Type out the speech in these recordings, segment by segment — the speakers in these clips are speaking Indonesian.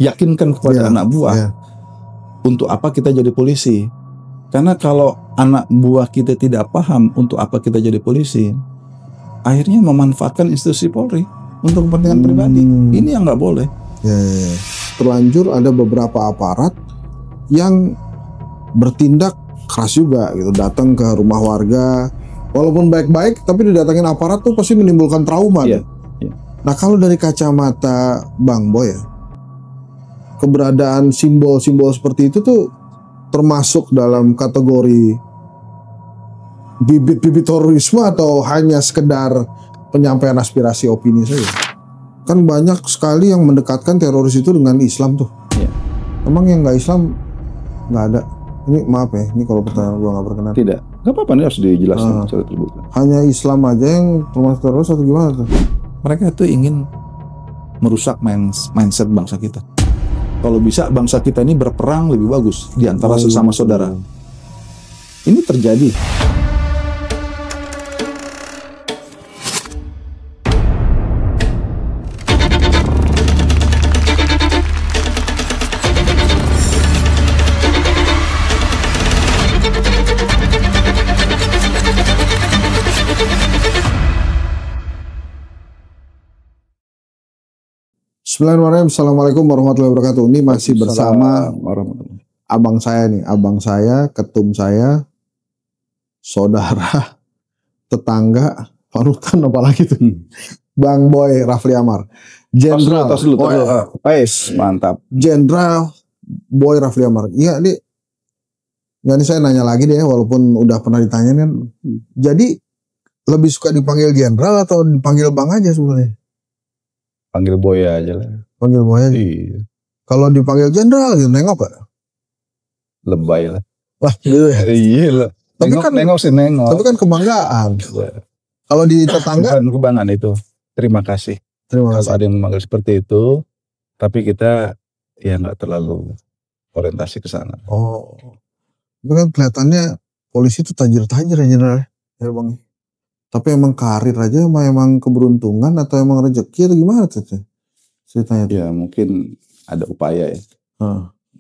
yakinkan kepada anak buah untuk apa kita jadi polisi. Karena kalau anak buah kita tidak paham untuk apa kita jadi polisi, akhirnya memanfaatkan institusi Polri untuk kepentingan pribadi. Ini yang nggak boleh. Terlanjur ada beberapa aparat yang bertindak keras juga gitu, datang ke rumah warga, walaupun baik-baik, tapi didatangin aparat tuh pasti menimbulkan trauma. Nah, kalau dari kacamata Bang Boy ya, keberadaan simbol-simbol seperti itu tuh termasuk dalam kategori bibit-bibit terorisme atau hanya sekedar penyampaian aspirasi opini saja? Kan banyak sekali yang mendekatkan teroris itu dengan Islam tuh. Emang yang nggak Islam nggak ada? Ini maaf ya, ini kalau pertanyaan gua nggak berkenan. Tidak, nggak apa-apa, ini harus dijelaskan secara terbuka. Hanya Islam aja yang termasuk teroris atau gimana tuh? Mereka itu ingin merusak mindset bangsa kita. Kalau bisa bangsa kita ini berperang lebih bagus di antara sesama saudara. Ini terjadi. Bismillahirrahmanirrahim. Assalamualaikum warahmatullahi wabarakatuh. Ini masih bersama abang saya nih, abang saya, ketum saya, saudara, tetangga, panutan apalagi tuh, Bang Boy Rafli Amar, Jenderal. Mantap. Jenderal Boy Rafli Amar. Iya, ini saya nanya lagi deh, walaupun udah pernah ditanyain kan. Jadi lebih suka dipanggil Jenderal atau dipanggil Bang aja sebenarnya? Panggil Boy aja lah. Panggil Boy aja. Iya. Kalau dipanggil Jenderal gitu nengok gak? Lebay lah. Wah, gitu ya. Iya lah. Tapi kan nengok. Tapi kan kebanggaan. Kalau di tetangga bukan kebanggaan itu. Terima kasih. Kalau ada yang memanggil seperti itu, tapi kita ya nggak terlalu orientasi ke sana. Oh. Itu kan kelihatannya polisi itu tajir-tajir ya, Jenderal. Ya Bang. Tapi emang karir aja emang keberuntungan atau emang rezeki atau gimana tuh ceritanya? Ya mungkin ada upaya ya.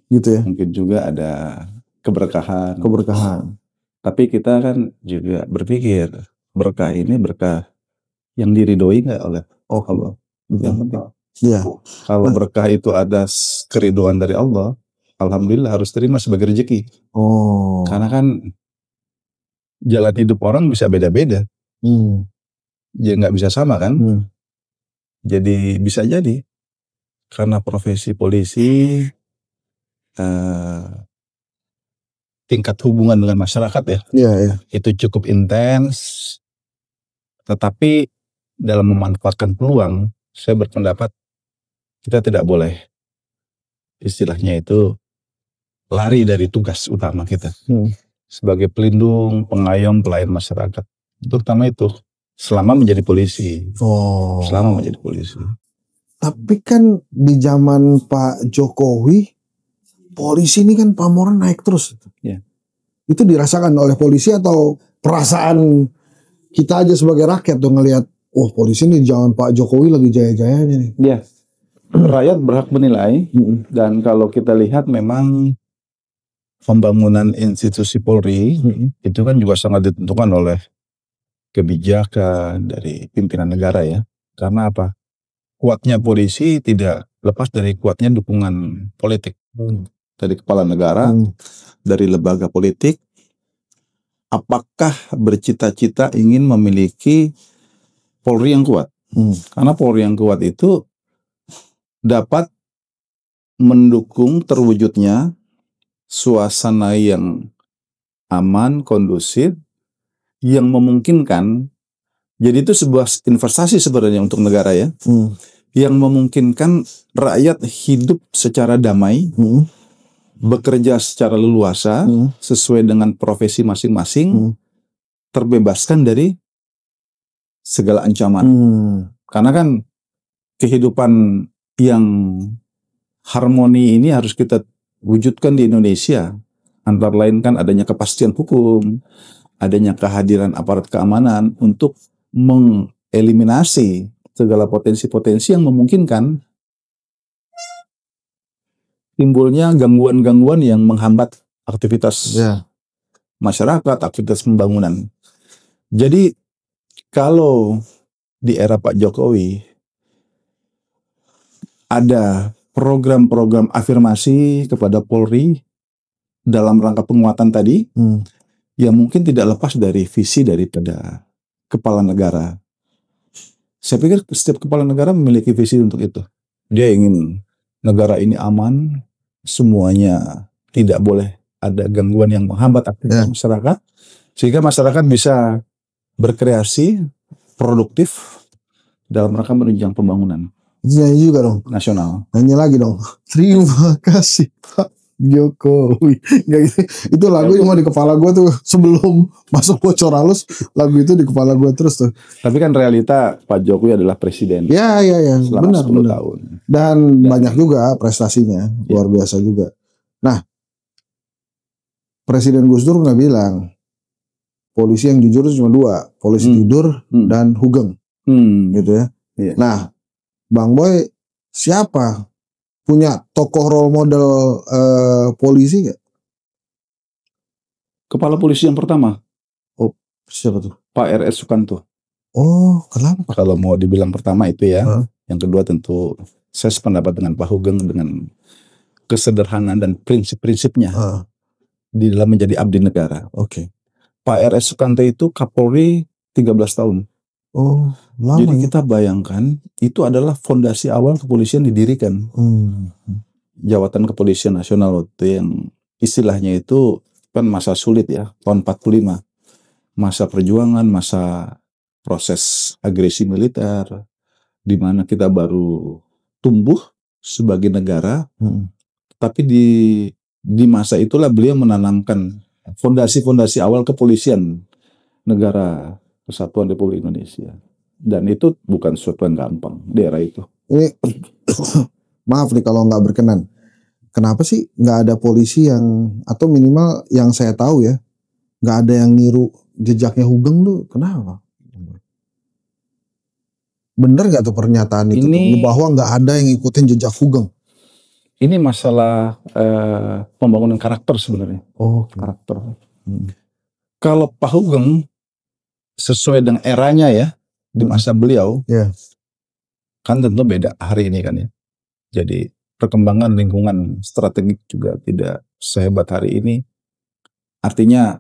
Gitu ya. Mungkin juga ada keberkahan. Tapi kita kan juga berpikir berkah ini berkah yang diridhoi nggak oleh Allah. Yang penting. Iya. Kalau berkah itu ada keridhaan dari Allah, alhamdulillah harus terima sebagai rezeki. Karena kan jalan hidup orang bisa beda-beda. Ya nggak bisa sama kan. Jadi bisa jadi karena profesi polisi tingkat hubungan dengan masyarakat ya, itu cukup intens. Tetapi dalam memanfaatkan peluang, saya berpendapat kita tidak boleh istilahnya itu lari dari tugas utama kita sebagai pelindung, pengayom, pelayan masyarakat. Terutama itu selama menjadi polisi. Selama menjadi polisi. Tapi kan di zaman Pak Jokowi, polisi ini kan pamornya naik terus. Itu dirasakan oleh polisi atau perasaan kita aja sebagai rakyat tuh ngelihat, polisi ini zaman Pak Jokowi lagi jaya-jayanya nih. Iya. Rakyat berhak menilai dan kalau kita lihat memang pembangunan institusi Polri itu kan juga sangat ditentukan oleh kebijakan dari pimpinan negara ya. Karena apa? Kuatnya polisi tidak lepas dari kuatnya dukungan politik. Dari kepala negara, dari lembaga politik. Apakah bercita-cita ingin memiliki Polri yang kuat? Karena Polri yang kuat itu dapat mendukung terwujudnya suasana yang aman, kondusif, yang memungkinkan, jadi itu sebuah investasi sebenarnya untuk negara ya, yang memungkinkan rakyat hidup secara damai, bekerja secara leluasa, sesuai dengan profesi masing-masing, terbebaskan dari segala ancaman. Karena kan kehidupan yang harmoni ini harus kita wujudkan di Indonesia. Antara lain kan adanya kepastian hukum, adanya kehadiran aparat keamanan untuk mengeliminasi segala potensi-potensi yang memungkinkan timbulnya gangguan-gangguan yang menghambat aktivitas masyarakat, aktivitas pembangunan. Jadi kalau di era Pak Jokowi ada program-program afirmasi kepada Polri dalam rangka penguatan tadi, ya mungkin tidak lepas dari visi daripada kepala negara. Saya pikir setiap kepala negara memiliki visi untuk itu. Dia ingin negara ini aman, semuanya tidak boleh ada gangguan yang menghambat aktivitas masyarakat, sehingga masyarakat bisa berkreasi, produktif dalam rangka menunjang pembangunan. Nyanyi juga dong nasional. Nyanyi lagi dong. Terima kasih Pak Jokowi. Itu lagu cuma di kepala gue tuh sebelum masuk bocor halus, lagu itu di kepala gue terus tuh. Tapi kan realita Pak Jokowi adalah presiden. Ya. Selama 10 tahun. Dan banyak juga prestasinya, luar biasa juga. Nah, Presiden Gus Dur nggak bilang polisi yang jujur itu cuma 2, polisi tidur dan hugeng, gitu ya. Nah, Bang Boy siapa punya tokoh role model polisi nggak? Kepala polisi yang pertama. Oh, siapa tuh? Pak R.S. Sukanto. Oh, kenapa? Kalau mau dibilang pertama itu ya. Yang kedua tentu saya sependapat dengan Pak Hugeng dengan kesederhanaan dan prinsip-prinsipnya di dalam menjadi abdi negara. Oke. Pak R.S. Sukanto itu Kapolri 13 tahun. Oh, lama. Jadi kita bayangkan itu adalah fondasi awal kepolisian didirikan. Jabatan Kepolisian Nasional waktu yang istilahnya itu kan masa sulit ya, tahun 45. Masa perjuangan, masa proses agresi militer, di mana kita baru tumbuh sebagai negara. Tapi di masa itulah beliau menanamkan fondasi-fondasi awal kepolisian negara Kesatuan Republik Indonesia. Dan itu bukan sesuatu yang gampang di era itu. Ini maaf nih kalau nggak berkenan. Kenapa sih nggak ada polisi yang, atau minimal yang saya tahu ya, nggak ada yang niru jejaknya Hugeng tuh? Kenapa? Bener nggak tuh pernyataan itu tuh, bahwa nggak ada yang ngikutin jejak Hugeng? Ini masalah pembangunan karakter sebenarnya. Karakter. Kalau Pak Hugeng sesuai dengan eranya ya, di masa beliau, kan tentu beda hari ini kan ya. Jadi perkembangan lingkungan strategik juga tidak sehebat hari ini. Artinya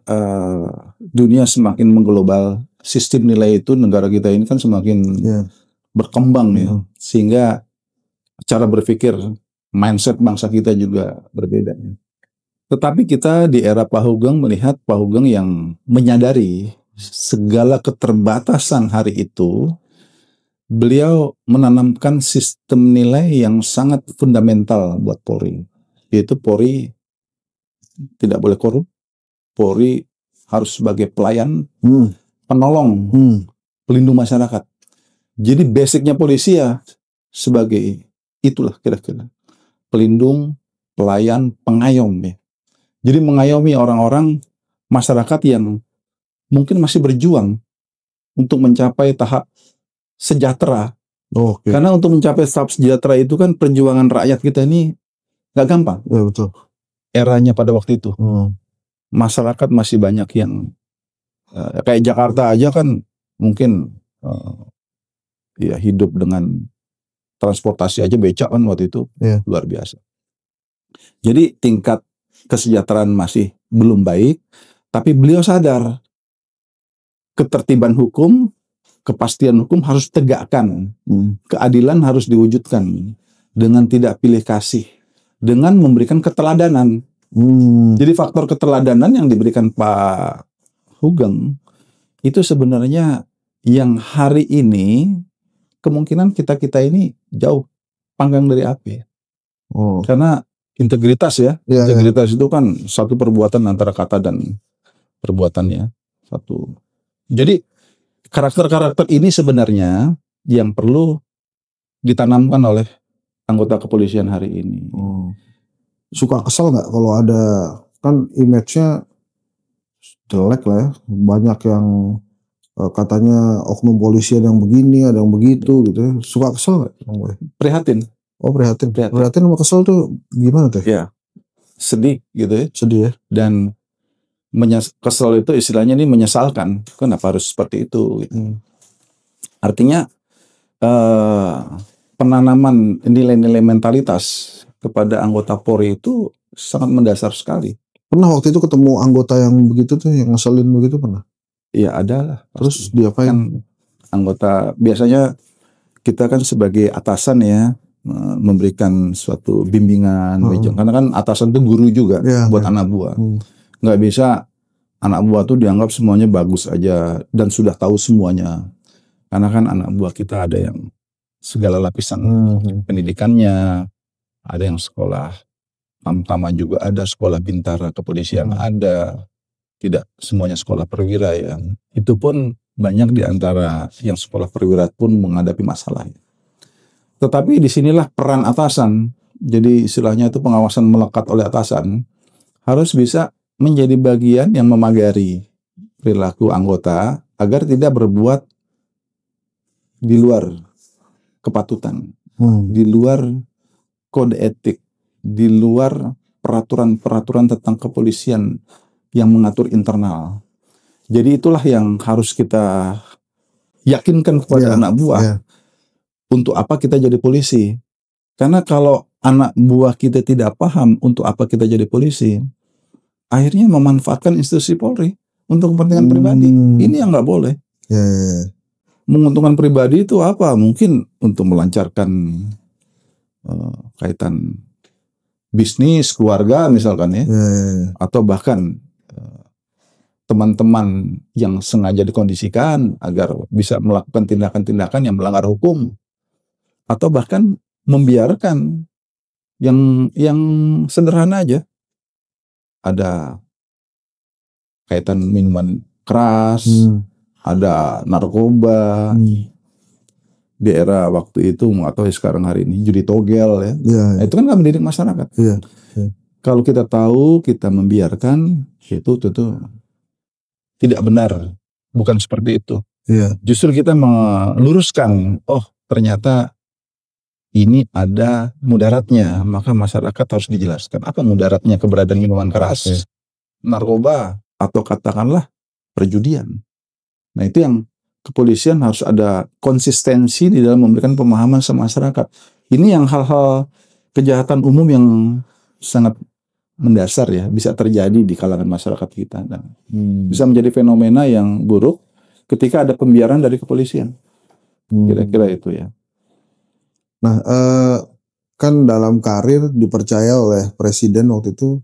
dunia semakin mengglobal, sistem nilai itu negara kita ini kan semakin berkembang ya, sehingga cara berpikir, mindset bangsa kita juga berbeda. Tetapi kita di era Pak Hugeng melihat Pak Hugeng yang menyadari segala keterbatasan hari itu, beliau menanamkan sistem nilai yang sangat fundamental buat Polri. Yaitu Polri tidak boleh korup, Polri harus sebagai pelayan, penolong, pelindung masyarakat. Jadi basicnya polisi ya sebagai itulah kira-kira. Pelindung, pelayan, pengayom ya. Jadi mengayomi orang-orang masyarakat yang mungkin masih berjuang untuk mencapai tahap sejahtera. Karena untuk mencapai tahap sejahtera itu kan perjuangan rakyat kita ini gak gampang. Ya, betul. Eranya pada waktu itu. Masyarakat masih banyak yang kayak Jakarta aja kan mungkin ya hidup dengan transportasi aja becak kan waktu itu luar biasa. Jadi tingkat kesejahteraan masih belum baik, tapi beliau sadar ketertiban hukum, kepastian hukum harus tegakkan, keadilan harus diwujudkan dengan tidak pilih kasih, dengan memberikan keteladanan. Jadi faktor keteladanan yang diberikan Pak Hugeng itu sebenarnya yang hari ini kemungkinan kita ini jauh panggang dari api. Karena integritas ya, integritas itu kan satu perbuatan antara kata dan perbuatannya satu. Jadi karakter-karakter ini sebenarnya yang perlu ditanamkan oleh anggota kepolisian hari ini. Suka kesel nggak kalau ada, kan image-nya jelek lah ya, banyak yang katanya oknum polisian yang begini, ada yang begitu gitu ya. Suka kesel nggak? Prihatin. Oh prihatin. Prihatin sama kesel tuh gimana tuh? Ya, sedih gitu ya. Sedih ya. Dan kesel itu istilahnya ini menyesalkan. Kenapa harus seperti itu? Gitu. Artinya penanaman nilai-nilai mentalitas kepada anggota Polri itu sangat mendasar sekali. Pernah waktu itu ketemu anggota yang begitu tuh, yang ngeselin begitu pernah? Iya ada lah. Terus diapain? Kan anggota biasanya kita kan sebagai atasan ya memberikan suatu bimbingan, karena kan atasan itu guru juga buat anak buah. Nggak bisa anak buah tuh dianggap semuanya bagus aja dan sudah tahu semuanya. Karena kan anak buah kita ada yang segala lapisan pendidikannya, ada yang sekolah tamtama juga ada, sekolah bintara kepolisian ada, tidak semuanya sekolah perwira ya. Itu pun banyak di antara yang sekolah perwira pun menghadapi masalah. Tetapi disinilah peran atasan. Jadi istilahnya itu pengawasan melekat oleh atasan harus bisa menjadi bagian yang memagari perilaku anggota agar tidak berbuat di luar kepatutan, di luar kode etik, di luar peraturan-peraturan tentang kepolisian yang mengatur internal. Jadi itulah yang harus kita yakinkan kepada anak buah. Untuk apa kita jadi polisi? Karena kalau anak buah kita tidak paham untuk apa kita jadi polisi, akhirnya memanfaatkan institusi Polri untuk kepentingan pribadi. Ini yang nggak boleh. Menguntungkan pribadi itu apa? Mungkin untuk melancarkan kaitan bisnis, keluarga misalkan ya. Atau bahkan teman-teman yang sengaja dikondisikan agar bisa melakukan tindakan-tindakan yang melanggar hukum. Atau bahkan membiarkan yang sederhana aja. Ada kaitan minuman keras, ada narkoba. Di era waktu itu atau sekarang hari ini judi togel ya. Nah, itu kan nggak mendidik masyarakat. Kalau kita tahu kita membiarkan, itu tentu tidak benar. Bukan seperti itu. Justru kita meluruskan, oh ternyata ini ada mudaratnya, maka masyarakat harus dijelaskan apa mudaratnya keberadaan minuman keras, narkoba, atau katakanlah perjudian. Nah itu yang kepolisian harus ada konsistensi di dalam memberikan pemahaman sama masyarakat. Ini yang hal-hal kejahatan umum yang sangat mendasar ya, bisa terjadi di kalangan masyarakat kita. Dan bisa menjadi fenomena yang buruk ketika ada pembiaran dari kepolisian. Kira-kira itu ya. Nah, kan dalam karir dipercaya oleh Presiden waktu itu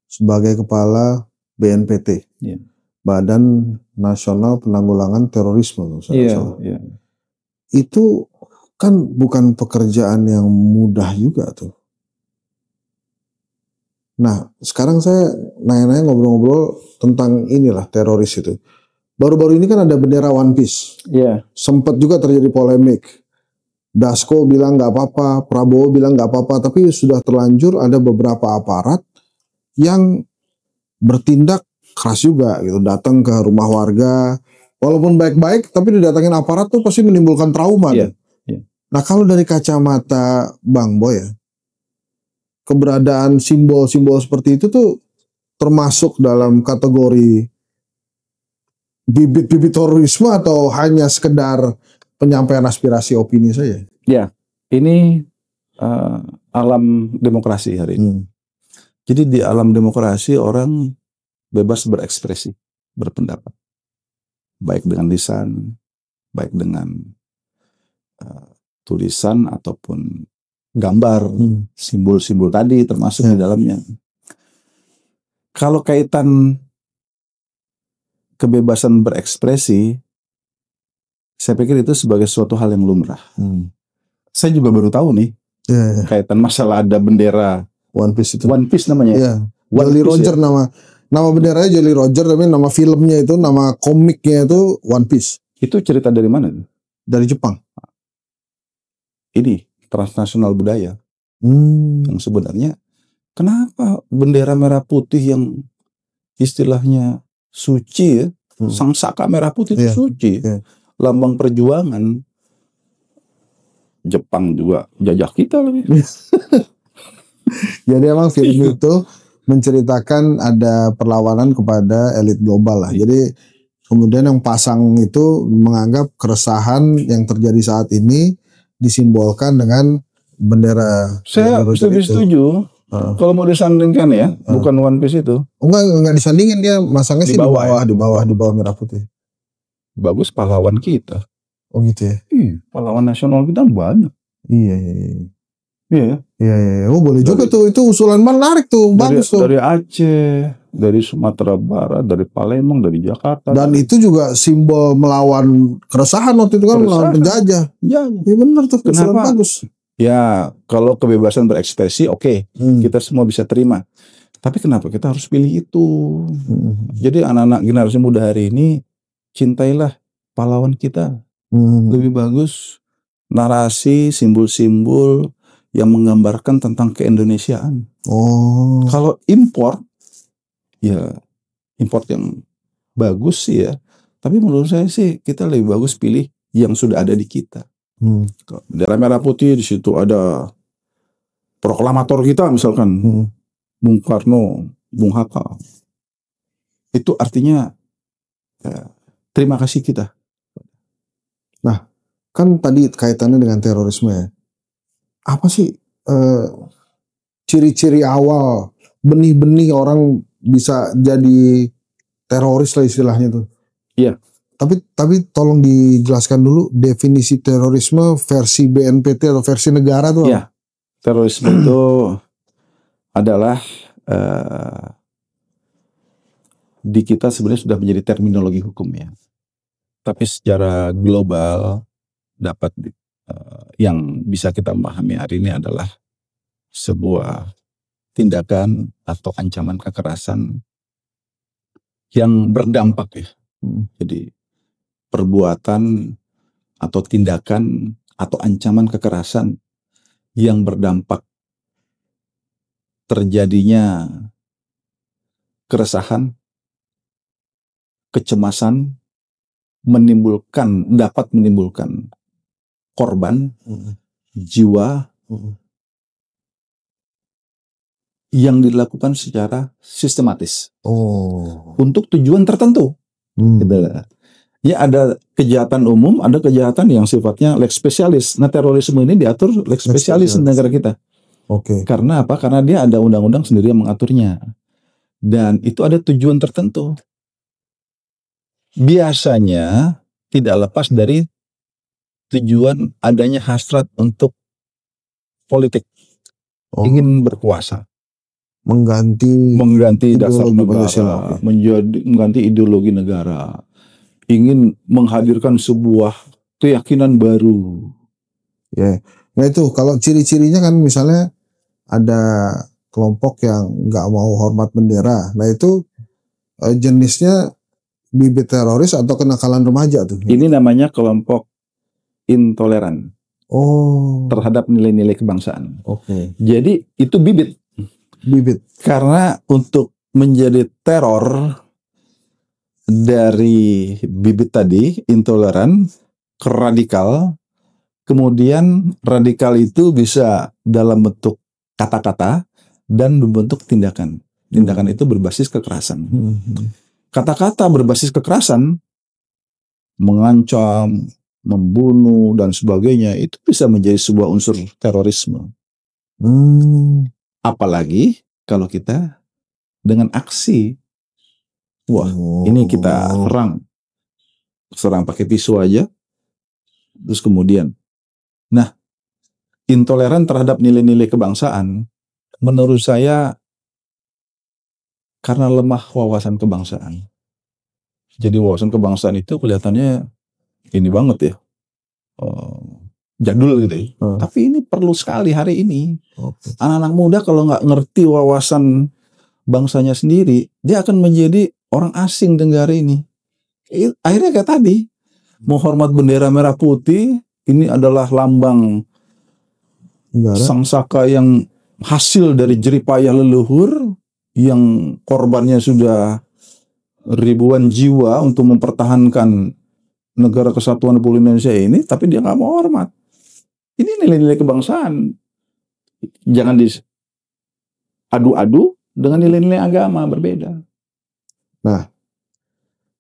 sebagai kepala BNPT, Badan Nasional Penanggulangan Terorisme. Itu kan bukan pekerjaan yang mudah juga tuh. Nah, sekarang saya nanya-nanya ngobrol-ngobrol tentang inilah teroris itu. Baru-baru ini kan ada bendera One Piece. Sempat juga terjadi polemik. Dasko bilang nggak apa-apa, Prabowo bilang nggak apa-apa, tapi sudah terlanjur ada beberapa aparat yang bertindak keras juga gitu, datang ke rumah warga, walaupun baik-baik, tapi didatangin aparat tuh pasti menimbulkan trauma. Nah kalau dari kacamata Bang Boy ya, keberadaan simbol-simbol seperti itu tuh termasuk dalam kategori bibit-bibit terorisme atau hanya sekedar penyampaian aspirasi opini saja? Ya, ini alam demokrasi hari ini. Jadi di alam demokrasi orang bebas berekspresi, berpendapat. Baik dengan lisan, baik dengan tulisan ataupun gambar, simbol-simbol tadi termasuk di dalamnya. Kalau kaitan kebebasan berekspresi, saya pikir itu sebagai suatu hal yang lumrah. Saya juga baru tahu nih kaitan masalah ada bendera One Piece itu. One Piece namanya. Jolly Roger ya? nama benderanya Jolly Roger, tapi nama filmnya itu, nama komiknya itu One Piece. Itu cerita dari mana? Dari Jepang. Ini transnasional budaya. Yang sebenarnya kenapa bendera merah putih yang istilahnya suci ya, sang saka merah putih itu suci. Lambang perjuangan, Jepang juga jajah kita lagi. Jadi emang film itu menceritakan ada perlawanan kepada elit global lah. Jadi kemudian yang pasang itu menganggap keresahan yang terjadi saat ini disimbolkan dengan bendera. Saya setuju. Kalau mau disandingkan ya, bukan One Piece itu. Enggak disandingin, dia masangnya sih di bawah merah putih. Bagus pahlawan kita. Oh gitu ya. Iya, pahlawan nasional kita banyak. Iya. Oh boleh juga tuh, itu usulan menarik tuh, bagus tuh. Dari Aceh, dari Sumatera Barat, dari Palembang, dari Jakarta. Dan itu juga simbol melawan keresahan waktu itu kan, melawan penjajah. Iya benar tuh, usulan bagus. Ya kalau kebebasan berekspresi oke, kita semua bisa terima. Tapi kenapa kita harus pilih itu? Jadi anak-anak generasi muda hari ini, cintailah pahlawan kita. Lebih bagus narasi, simbol-simbol yang menggambarkan tentang keindonesiaan. Kalau import, ya import yang bagus sih ya. Tapi menurut saya sih kita lebih bagus pilih yang sudah ada di kita. Bendera merah putih, di situ ada proklamator kita misalkan, Bung Karno, Bung Hatta. Itu artinya terima kasih kita. Nah, kan tadi kaitannya dengan terorisme ya. Apa sih ciri-ciri awal benih-benih orang bisa jadi teroris lah istilahnya tuh? Iya. Tapi tolong dijelaskan dulu definisi terorisme versi BNPT atau versi negara tuh. Iya. Terorisme itu adalah di kita sebenarnya sudah menjadi terminologi hukum ya. Tapi secara global dapat yang bisa kita memahami hari ini adalah sebuah tindakan atau ancaman kekerasan yang berdampak ya. Jadi perbuatan atau tindakan atau ancaman kekerasan yang berdampak terjadinya keresahan, kecemasan, dapat menimbulkan korban, jiwa yang dilakukan secara sistematis untuk tujuan tertentu. Gitu lah. Ya ada kejahatan umum, ada kejahatan yang sifatnya lex specialis. Nah terorisme ini diatur lex specialis di negara kita. Karena apa? Karena dia ada undang-undang sendiri yang mengaturnya. Dan itu ada tujuan tertentu. Biasanya tidak lepas dari tujuan adanya hasrat untuk politik. Ingin berkuasa. Mengganti dasar negara. Mengganti ideologi negara. Ingin menghadirkan sebuah keyakinan baru. Ya, nah itu kalau ciri-cirinya kan misalnya ada kelompok yang nggak mau hormat bendera. Nah itu jenisnya bibit teroris atau kenakalan remaja tuh. Ini namanya kelompok intoleran. Terhadap nilai-nilai kebangsaan. Jadi itu bibit. Karena untuk menjadi teror dari bibit tadi, intoleran ke radikal, kemudian radikal itu bisa dalam bentuk kata-kata dan bentuk tindakan. Tindakan itu berbasis kekerasan. Kata-kata berbasis kekerasan, mengancam, membunuh, dan sebagainya, itu bisa menjadi sebuah unsur terorisme. Apalagi kalau kita dengan aksi. Wah, ini kita serang pakai pisau aja, terus kemudian, nah, intoleran terhadap nilai-nilai kebangsaan, menurut saya karena lemah wawasan kebangsaan. Jadi wawasan kebangsaan itu kelihatannya ini banget ya, jadul gitu ya. Tapi ini perlu sekali hari ini. Anak-anak muda kalau nggak ngerti wawasan bangsanya sendiri, dia akan menjadi orang asing di negara ini. Akhirnya kayak tadi, menghormat bendera merah putih, ini adalah lambang sang saka yang hasil dari jeripayah leluhur, yang korbannya sudah ribuan jiwa untuk mempertahankan negara kesatuan Republik Indonesia ini, tapi dia nggak mau hormat. Ini nilai-nilai kebangsaan. Jangan diadu-adu dengan nilai-nilai agama berbeda. Nah,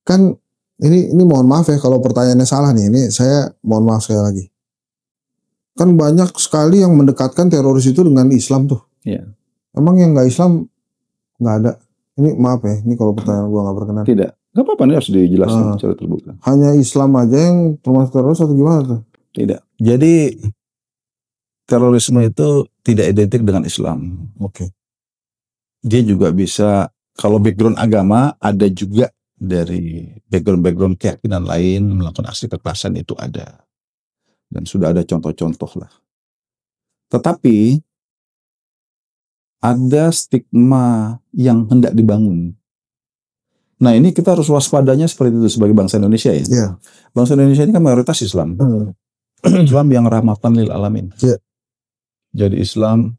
kan ini mohon maaf ya kalau pertanyaannya salah nih. Ini saya mohon maaf sekali lagi. Kan banyak sekali yang mendekatkan teroris itu dengan Islam tuh. Iya. Emang yang nggak Islam nggak ada? Ini maaf ya, ini kalau pertanyaan gua nggak berkenan. Tidak. Nggak apa-apa, ini harus dijelaskan secara terbuka. Hanya Islam aja yang termasuk teroris atau gimana tuh? Tidak. Jadi terorisme itu tidak identik dengan Islam. Oke. Dia juga bisa, kalau background agama ada juga dari background keyakinan lain melakukan aksi kekerasan itu ada. Dan sudah ada contoh-contoh lah. Tetapi ada stigma yang hendak dibangun. Nah ini kita harus waspadanya seperti itu sebagai bangsa Indonesia ya. Yeah. Bangsa Indonesia ini kan mayoritas Islam. Islam yang rahmatan lil alamin. Yeah. Jadi Islam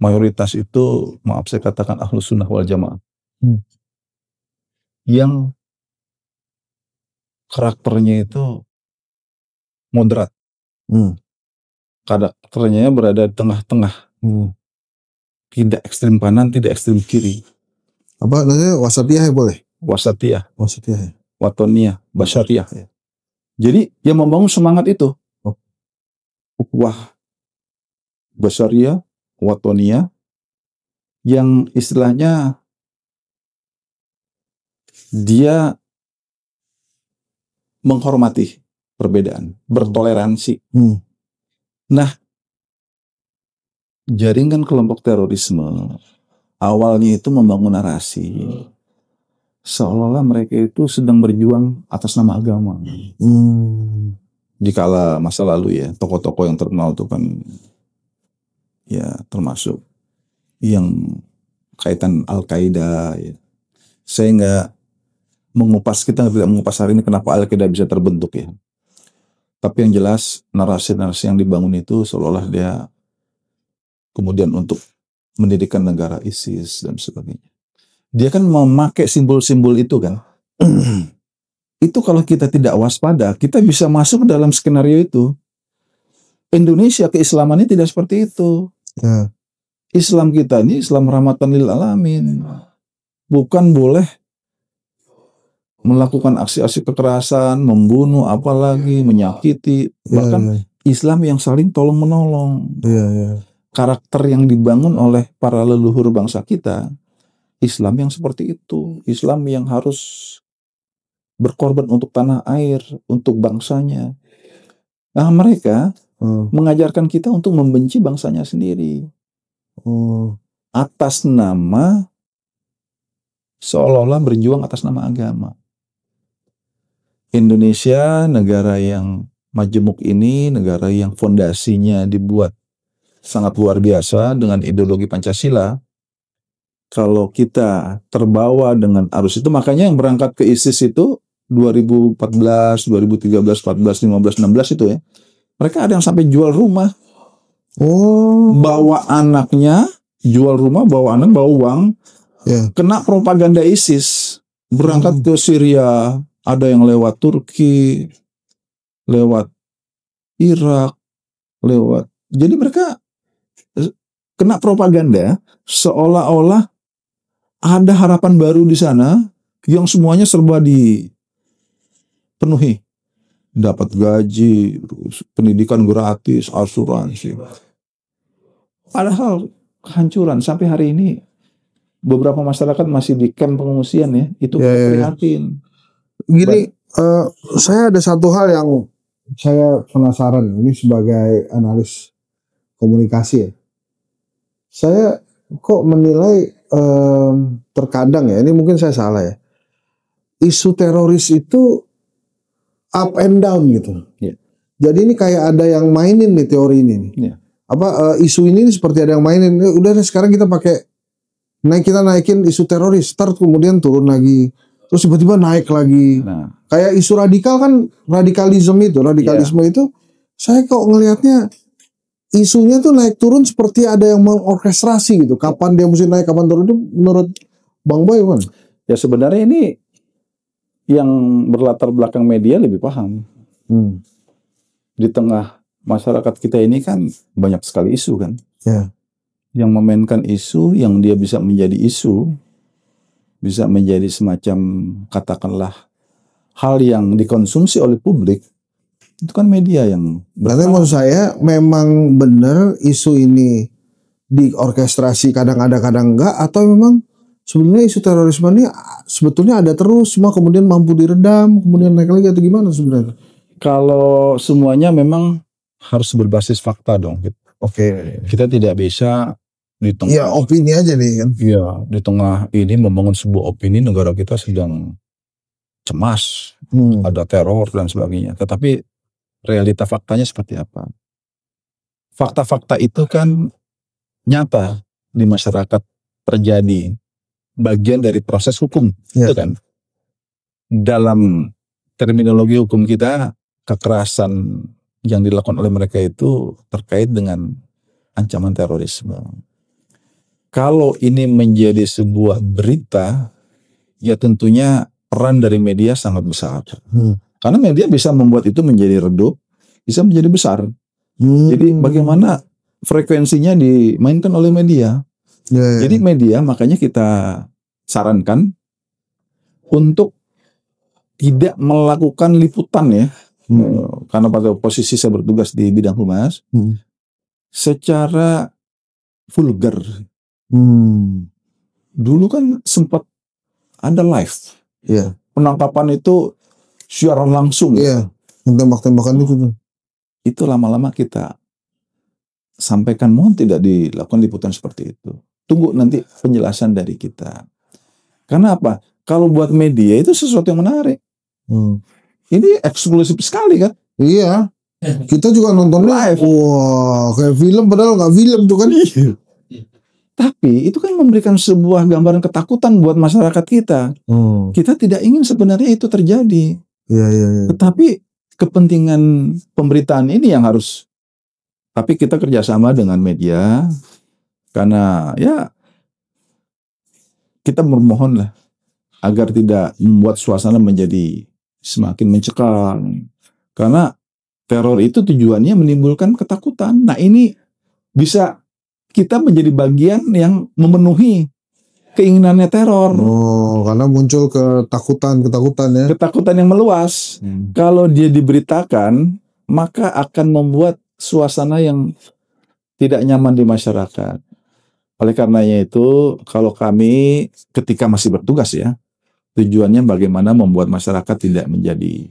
mayoritas itu, maaf saya katakan ahlus sunnah wal jamaah. Yang karakternya itu moderat. Karakternya berada di tengah-tengah. Tidak ekstrim kanan, tidak ekstrim kiri. Apa namanya? Wasatiyah ya boleh? Wasatiyah. Wasatiyah. Watoniyah, basyariyah. Jadi yang membangun semangat itu. Ukhuwah basyariyah, watoniyah, yang istilahnya dia menghormati perbedaan, bertoleransi. Nah, jaringan kelompok terorisme awalnya itu membangun narasi seolah-olah mereka itu sedang berjuang atas nama agama. Dikala masa lalu ya, tokoh-tokoh yang terkenal itu kan ya termasuk yang kaitan Al-Qaeda ya. Saya kita tidak mengupas hari ini kenapa Al-Qaeda bisa terbentuk ya. Tapi yang jelas narasi-narasi yang dibangun itu seolah-olah dia kemudian untuk mendirikan negara ISIS dan sebagainya. Dia kan memakai simbol-simbol itu kan. Itu kalau kita tidak waspada, kita bisa masuk dalam skenario itu. Indonesia keislamannya tidak seperti itu. Ya. Islam kita ini Islam rahmatan lil alamin. Bukan boleh melakukan aksi-aksi kekerasan, membunuh, apalagi menyakiti. Bahkan Islam yang saling tolong-menolong. Karakter yang dibangun oleh para leluhur bangsa kita, Islam yang seperti itu. Islam yang harus berkorban untuk tanah air, untuk bangsanya. Nah mereka mengajarkan kita untuk membenci bangsanya sendiri. Atas nama, seolah-olah berjuang atas nama agama. Indonesia, negara yang majemuk ini, negara yang fondasinya dibuat sangat luar biasa dengan ideologi Pancasila. Kalau kita terbawa dengan arus itu, makanya yang berangkat ke ISIS itu 2014, 2013, 14, 15, 16 itu ya, mereka ada yang sampai jual rumah. Bawa anaknya, jual rumah, bawa anak, bawa uang, kena propaganda ISIS. Berangkat ke Syria, ada yang lewat Turki, lewat Irak, jadi mereka kena propaganda seolah-olah ada harapan baru di sana yang semuanya serba dipenuhi. Dapat gaji, pendidikan gratis, asuransi. Padahal kehancuran sampai hari ini beberapa masyarakat masih di kamp pengungsian ya. Itu prihatin. Gini, saya ada satu hal yang saya penasaran ini sebagai analis komunikasi ya. Saya kok menilai terkadang ya, ini mungkin saya salah ya, isu teroris itu up and down gitu. Jadi ini kayak ada yang mainin nih teori ini nih. Isu ini seperti ada yang mainin. Udah sekarang kita kita naikin isu teroris, kemudian turun lagi, terus tiba-tiba naik lagi. Kayak isu radikal kan, radikalisme itu saya kok ngelihatnya isunya tuh naik turun seperti ada yang mengorkestrasi gitu. Kapan dia mesti naik, kapan turun, itu menurut Bang Boy kan? Ya sebenarnya ini yang berlatar belakang media lebih paham. Di tengah masyarakat kita ini kan banyak sekali isu kan. Ya. Yang memainkan isu, yang dia bisa menjadi isu, bisa menjadi semacam katakanlah hal yang dikonsumsi oleh publik, itu kan media yang berarti maksud saya memang benar isu ini diorkestrasi kadang ada kadang enggak, atau memang sebenarnya isu terorisme ini sebetulnya ada terus, cuma kemudian mampu diredam, kemudian naik lagi, atau gimana sebenarnya? Kalau semuanya memang harus berbasis fakta dong. Oke. Kita tidak bisa di tengah. Ya opini aja nih kan. Iya, di tengah ini membangun sebuah opini negara kita sedang cemas, ada teror dan sebagainya. Tetapi realita faktanya seperti apa? Fakta-fakta itu kan nyata di masyarakat terjadi, bagian dari proses hukum, itu kan. Dalam terminologi hukum kita, kekerasan yang dilakukan oleh mereka itu terkait dengan ancaman terorisme. Kalau ini menjadi sebuah berita, ya tentunya peran dari media sangat besar. Karena media bisa membuat itu menjadi redup, bisa menjadi besar. Jadi bagaimana frekuensinya dimainkan oleh media. Jadi media makanya kita sarankan untuk tidak melakukan liputan ya. Karena pada posisi saya bertugas di bidang humas, secara vulgar. Dulu kan sempat ada live, penangkapan itu secara langsung, tembak-tembakan itu lama-lama kita sampaikan, mohon tidak dilakukan liputan seperti itu. Tunggu nanti penjelasan dari kita. Karena apa? Kalau buat media itu sesuatu yang menarik. Ini eksklusif sekali kan? Iya. Kita juga nonton live. Wah, kayak film padahal nggak film tuh kan. Tapi itu kan memberikan sebuah gambaran ketakutan buat masyarakat kita. Kita tidak ingin sebenarnya itu terjadi. Tetapi kepentingan pemberitaan ini yang harus. Tapi kita kerjasama dengan media. Karena ya kita memohon lah agar tidak membuat suasana menjadi semakin mencekam. Karena teror itu tujuannya menimbulkan ketakutan. Nah ini bisa kita menjadi bagian yang memenuhi keinginannya teror. Karena muncul ketakutan ya. Ketakutan yang meluas. Kalau dia diberitakan, maka akan membuat suasana yang tidak nyaman di masyarakat. Oleh karenanya itu, kalau kami ketika masih bertugas ya, tujuannya bagaimana membuat masyarakat tidak menjadi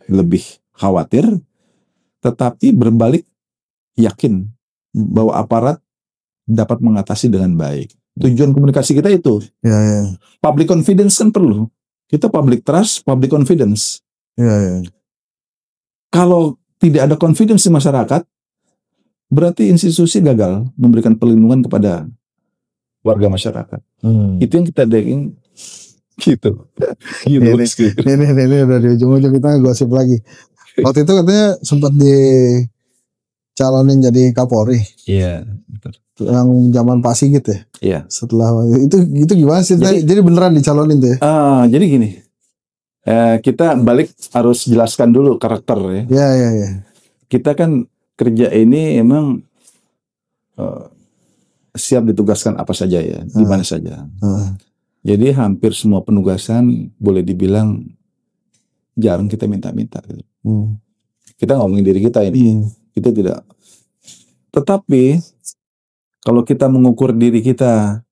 lebih khawatir, tetapi berbalik yakin bahwa aparat dapat mengatasi dengan baik. Tujuan komunikasi kita itu. Public confidence kan perlu. Kita public trust, public confidence. Kalau tidak ada confidence di masyarakat, berarti institusi gagal memberikan perlindungan kepada warga masyarakat. Itu yang kita ingin. Gitu. Ini udah di ujung-ujung, kita gosip lagi. Waktu itu katanya sempat dicalonin jadi Kapolri. Iya, betul. Yang zaman Pak Sigit ya. Iya. Setelah itu gimana sih? Jadi beneran dicalonin tuh ya? Jadi gini. Kita balik harus jelaskan dulu karakter ya. Iya. Kita kan kerja ini emang siap ditugaskan apa saja ya, di mana saja. Jadi hampir semua penugasan boleh dibilang jarang kita minta-minta. Gitu. Kita ngomongin diri kita ini, kita tidak. Tetapi kalau kita mengukur diri kita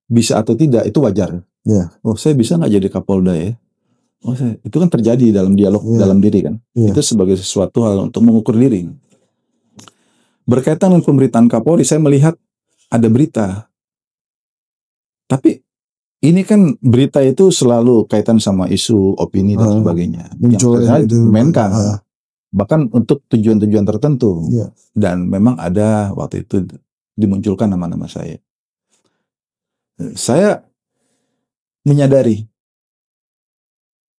bisa atau tidak, itu wajar. Oh, saya bisa nggak jadi Kapolda ya? Oh, itu kan terjadi dalam dialog dalam diri kan. Itu sebagai sesuatu hal untuk mengukur diri. Berkaitan dengan pemberitaan Kapolri, saya melihat ada berita. Tapi ini kan berita itu selalu kaitan sama isu, opini dan sebagainya. Yang dimainkan. Bahkan untuk tujuan-tujuan tertentu. Dan memang ada waktu itu dimunculkan nama-nama saya. Saya menyadari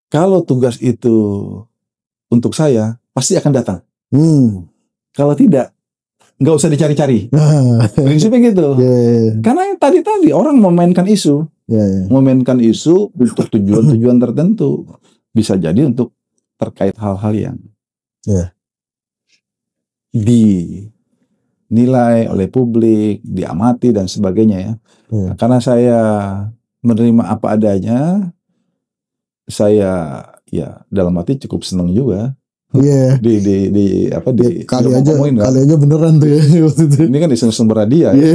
kalau tugas itu untuk saya, pasti akan datang. Kalau tidak, nggak usah dicari-cari. Prinsipnya gitu. Karena yang tadi orang memainkan isu. Memainkan isu untuk tujuan-tujuan tertentu. Bisa jadi untuk terkait hal-hal yang dinilai oleh publik, diamati dan sebagainya ya. Nah, karena saya menerima apa adanya, saya ya dalam hati cukup senang juga. Iya. Kali aja beneran tuh ya. Ini kan di sumber hadiah ya.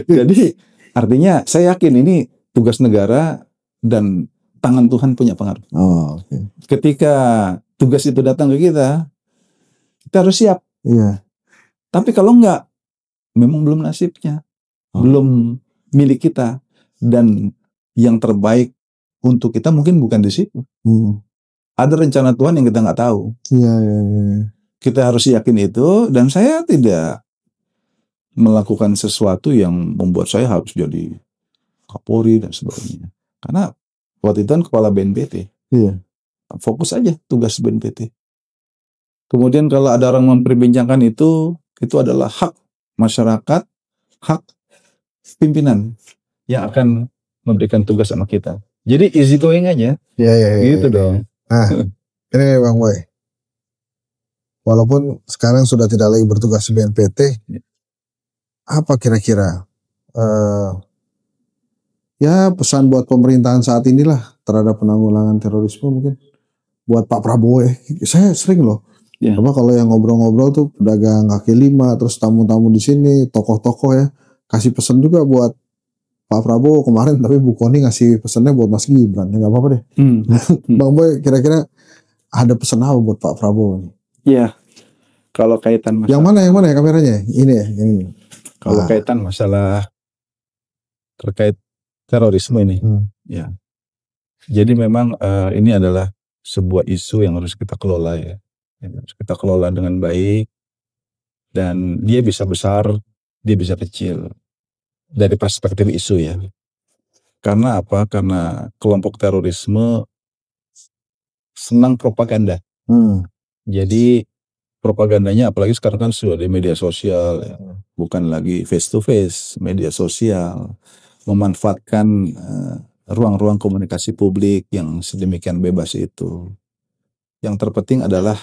Jadi artinya saya yakin ini tugas negara dan tangan Tuhan punya pengaruh. Okay. Ketika tugas itu datang ke kita harus siap. Iya. Tapi kalau enggak, memang belum nasibnya, belum milik kita, dan yang terbaik untuk kita mungkin bukan di situ. Ada rencana Tuhan yang kita nggak tahu. Iya. Kita harus yakin itu, dan saya tidak melakukan sesuatu yang membuat saya harus jadi Kapolri dan sebagainya. Karena waktu itu kan kepala BNPT. Iya. Fokus aja tugas BNPT. Kemudian kalau ada orang memperbincangkan itu adalah hak masyarakat, hak pimpinan yang akan memberikan tugas sama kita. Jadi easy going aja. Iya. Gitu dong. Nah, ini Bang Boy. Walaupun sekarang sudah tidak lagi bertugas di BNPT, apa kira-kira ya pesan buat pemerintahan saat inilah terhadap penanggulangan terorisme mungkin buat Pak Prabowo ya. Saya sering loh. Apa kalau yang ngobrol-ngobrol tuh pedagang kaki lima, terus tamu-tamu di sini, tokoh-tokoh ya, kasih pesan juga buat Pak Prabowo kemarin, tapi Bu Kony ngasih pesannya buat Mas Gibran, ya nggak apa-apa deh. Bang Boy, kira-kira ada pesan apa buat Pak Prabowo nih? Iya, kalau kaitan masalah. Yang mana ya kameranya? Ini ya, yang ini. Kalau kaitan masalah terkait terorisme ini, ya. Jadi memang ini adalah sebuah isu yang harus kita kelola ya. Harus kita kelola dengan baik, dan dia bisa besar, dia bisa kecil. Dari perspektif isu ya. Karena apa? Karena kelompok terorisme senang propaganda. Jadi propagandanya apalagi sekarang kan sudah di media sosial ya. Bukan lagi face to face, media sosial. Memanfaatkan ruang-ruang komunikasi publik yang sedemikian bebas itu. Yang terpenting adalah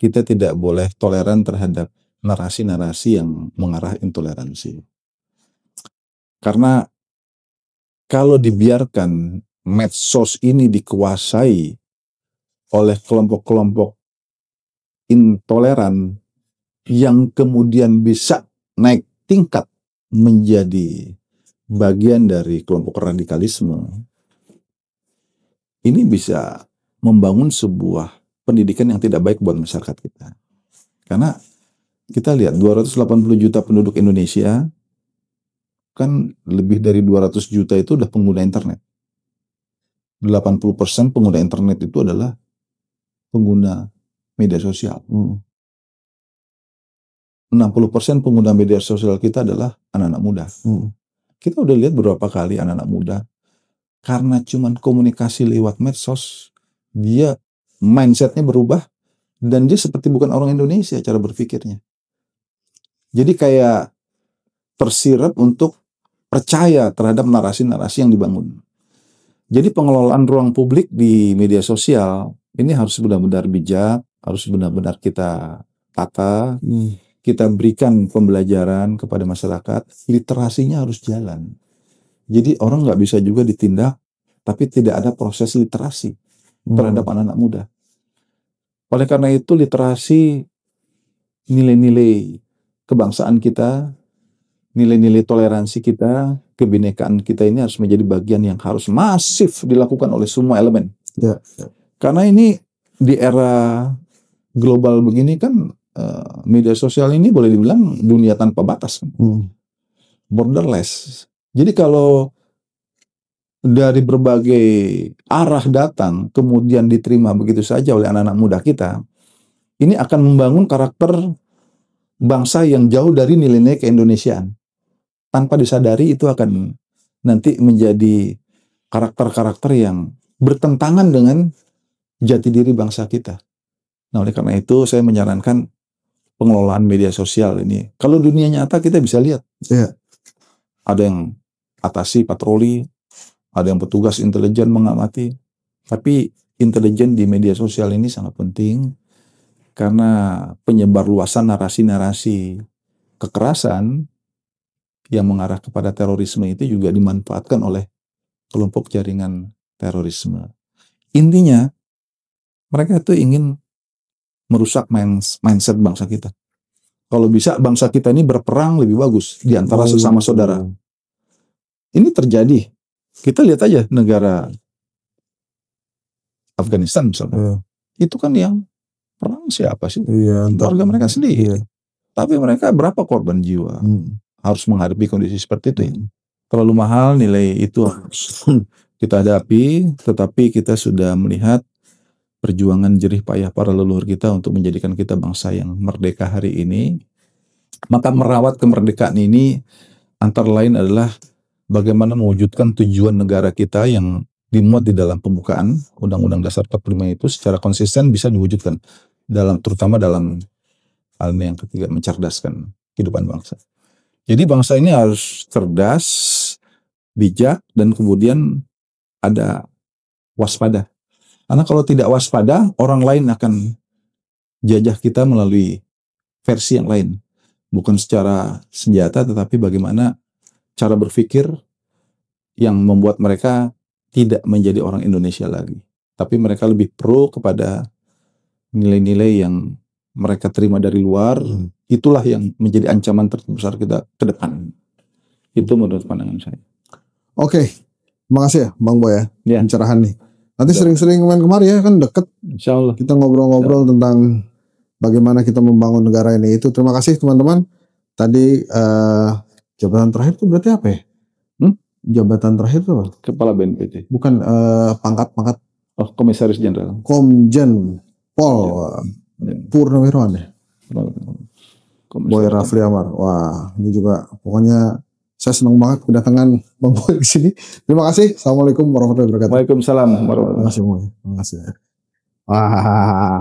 kita tidak boleh toleran terhadap narasi-narasi yang mengarah intoleransi. Karena kalau dibiarkan medsos ini dikuasai oleh kelompok-kelompok intoleran yang kemudian bisa naik tingkat menjadi bagian dari kelompok radikalisme, ini bisa membangun sebuah pendidikan yang tidak baik buat masyarakat kita. Karena kita lihat 280 juta penduduk Indonesia, kan lebih dari 200 juta itu udah pengguna internet. 80% pengguna internet itu adalah pengguna media sosial. 60% pengguna media sosial kita adalah anak-anak muda. Kita udah lihat beberapa kali anak-anak muda, karena cuman komunikasi lewat medsos, dia mindsetnya berubah, dan dia seperti bukan orang Indonesia cara berpikirnya. Jadi kayak tersirap untuk percaya terhadap narasi-narasi yang dibangun. Jadi pengelolaan ruang publik di media sosial ini harus benar-benar bijak, harus benar-benar kita tata, kita berikan pembelajaran kepada masyarakat, literasinya harus jalan. Jadi orang nggak bisa juga ditindak, tapi tidak ada proses literasi terhadap anak-anak muda. Oleh karena itu literasi, nilai-nilai kebangsaan kita, nilai-nilai toleransi kita, kebinekaan kita ini harus menjadi bagian yang harus masif dilakukan oleh semua elemen. Karena ini di era global begini kan, media sosial ini boleh dibilang dunia tanpa batas. Borderless. Jadi kalau dari berbagai arah datang, kemudian diterima begitu saja oleh anak-anak muda kita, ini akan membangun karakter bangsa yang jauh dari nilai-nilai keindonesiaan. Tanpa disadari itu akan nanti menjadi karakter-karakter yang bertentangan dengan jati diri bangsa kita. Nah, oleh karena itu saya menyarankan pengelolaan media sosial ini. Kalau dunia nyata kita bisa lihat. Ada yang atasi patroli, ada yang petugas intelijen mengamati. Tapi intelijen di media sosial ini sangat penting. Karena penyebar luasan narasi-narasi kekerasan yang mengarah kepada terorisme itu juga dimanfaatkan oleh kelompok jaringan terorisme. Intinya, mereka itu ingin merusak mindset bangsa kita. Kalau bisa bangsa kita ini berperang lebih bagus di antara sesama saudara. Ini terjadi. Kita lihat aja negara Afghanistan misalnya. Itu kan yang perang siapa sih? Warga mereka sendiri. Tapi mereka berapa korban jiwa harus menghadapi kondisi seperti itu ya. Terlalu mahal nilai itu harus kita hadapi, tetapi kita sudah melihat perjuangan jerih payah para leluhur kita untuk menjadikan kita bangsa yang merdeka hari ini. Maka merawat kemerdekaan ini antara lain adalah bagaimana mewujudkan tujuan negara kita yang dimuat di dalam pembukaan Undang-Undang Dasar 45 itu secara konsisten bisa diwujudkan terutama dalam hal yang ketiga, mencerdaskan kehidupan bangsa. Jadi bangsa ini harus cerdas, bijak, dan kemudian ada waspada. Karena kalau tidak waspada, orang lain akan jajah kita melalui versi yang lain. Bukan secara senjata, tetapi bagaimana cara berpikir yang membuat mereka tidak menjadi orang Indonesia lagi. Tapi mereka lebih pro kepada nilai-nilai yang mereka terima dari luar. Itulah yang menjadi ancaman terbesar kita ke depan. Itu menurut pandangan saya. Oke, makasih ya Bang Boy ya, pencerahan nih. Nanti sering-sering main kemari ya, kan deket. Insya Allah. Kita ngobrol-ngobrol tentang bagaimana kita membangun negara ini. Itu terima kasih teman-teman. Tadi jabatan terakhir itu berarti apa ya? Jabatan terakhir itu apa? Kepala BNPT. Bukan pangkat. Oh, Komisaris Jenderal. Komjen Pol Purnawirawan ya. Boy Rafli Amar. Wah, ini juga pokoknya saya senang banget kedatangan Bang Boy di sini. Terima kasih. Assalamualaikum warahmatullahi wabarakatuh. Waalaikumsalam warahmatullahi wabarakatuh. Terima kasih. Wah.